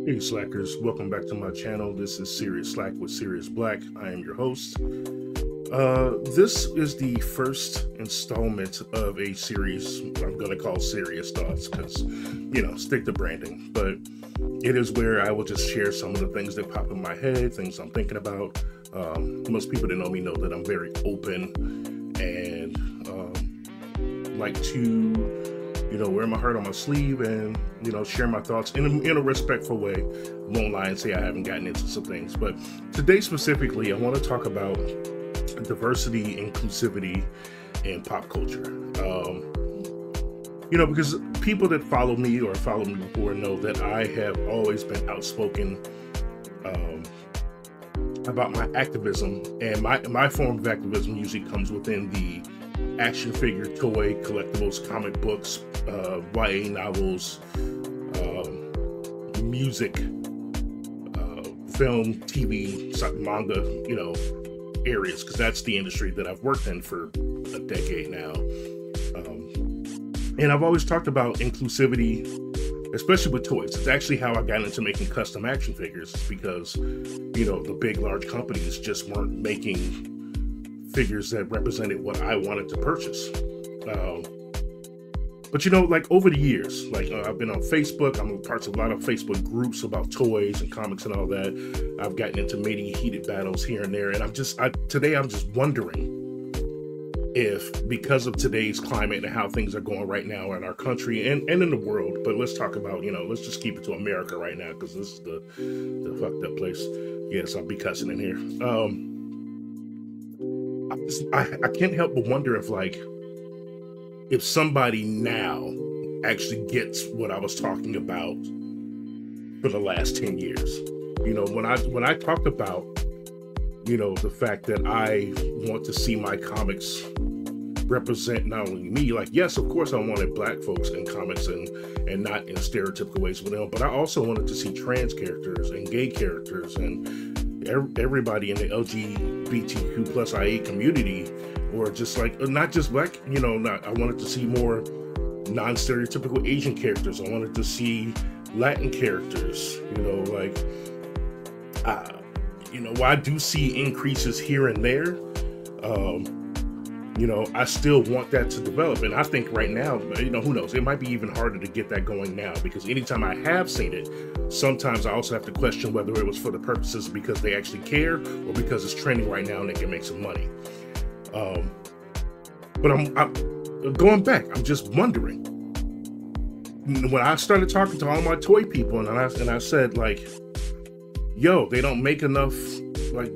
Hey Slackers, welcome back to my channel. This is Cerius Blaq with Cerius Blaq. I am your host. This is the first installment of a series I'm going to call Serious Thoughts because, stick to branding. But it is where I will just share some of the things that pop in my head, things I'm thinking about. Most people that know me know that I'm very open and like to wear my heart on my sleeve and, share my thoughts in a respectful way. Won't lie and say I haven't gotten into some things. But today specifically, I want to talk about diversity, inclusivity, and pop culture. Because people that follow me or followed me before know that I have always been outspoken about my activism. And my form of activism usually comes within the action figure, toy, collectibles, comic books, YA novels, music, film, TV, manga, areas, because that's the industry that I've worked in for a decade now. And I've always talked about inclusivity, especially with toys. It's actually how I got into making custom action figures, because, the big, large companies just weren't making figures that represented what I wanted to purchase. But over the years, I've been on Facebook. I'm in parts of a lot of Facebook groups about toys and comics and all that. I've gotten into many heated battles here and there. And today I'm just wondering if, because of today's climate and how things are going right now in our country and in the world, but let's talk about, let's just keep it to America right now, because this is the fucked up place. Yes, I'll be cussing in here. I can't help but wonder if somebody now actually gets what I was talking about for the last 10 years. When I talked about, the fact that I want to see my comics represent not only me, yes, of course I wanted Black folks in comics and not in stereotypical ways with them, but I also wanted to see trans characters and gay characters and everybody in the LGBTQ plus IA community, or just not just Black, I wanted to see more non-stereotypical Asian characters. I wanted to see Latin characters, while I do see increases here and there, I still want that to develop. And I think right now, who knows, it might be even harder to get that going now, because anytime I have seen it, sometimes I also have to question whether it was for the purposes because they actually care or because it's trending right now and they can make some money. But I'm going back. I'm just wondering, when I started talking to all my toy people and I said, yo, they don't make enough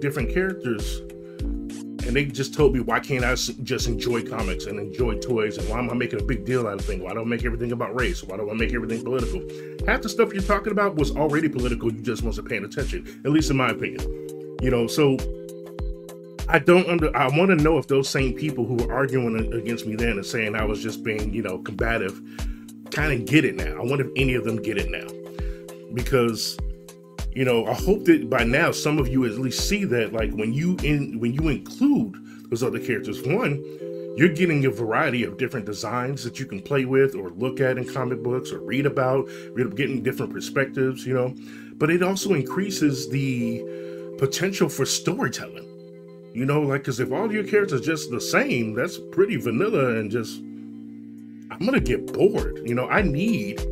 different characters. And they just told me, why can't I just enjoy comics and enjoy toys? And why am I making a big deal out of things? Why don't I make everything about race? Why don't I make everything political? Half the stuff you're talking about was already political. You just wasn't paying attention, at least in my opinion. So I want to know if those same people who were arguing against me then and saying I was just being, combative, kind of get it now. I wonder if any of them get it now. Because I hope that by now some of you at least see that, when you include those other characters, one, you're getting a variety of different designs that you can play with or look at in comic books or read about, getting different perspectives, but it also increases the potential for storytelling, because if all your characters are just the same, that's pretty vanilla and just, I'm going to get bored. I need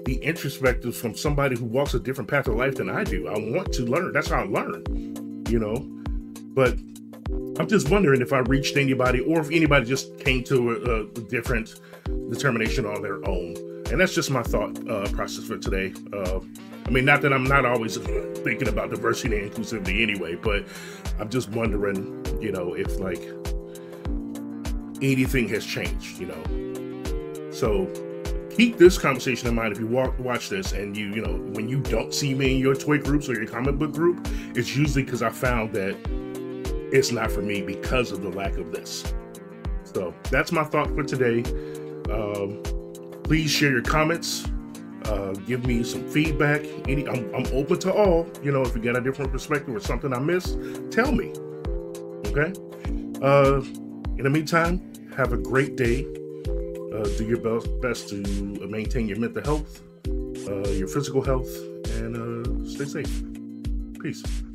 the introspectives from somebody who walks a different path of life than I do. I want to learn. That's how I learn, but I'm just wondering if I reached anybody or if anybody just came to a different determination on their own. And that's just my thought process for today. Not that I'm not always thinking about diversity and inclusivity anyway, but I'm just wondering, if anything has changed, So keep this conversation in mind if you watch this and when you don't see me in your toy groups or your comic book group, it's usually because I found that it's not for me because of the lack of this. So that's my thought for today. Please share your comments. Give me some feedback. I'm open to all. If you got a different perspective or something I missed, tell me. Okay? In the meantime, have a great day. Do your best to maintain your mental health, your physical health, and Stay safe. Peace.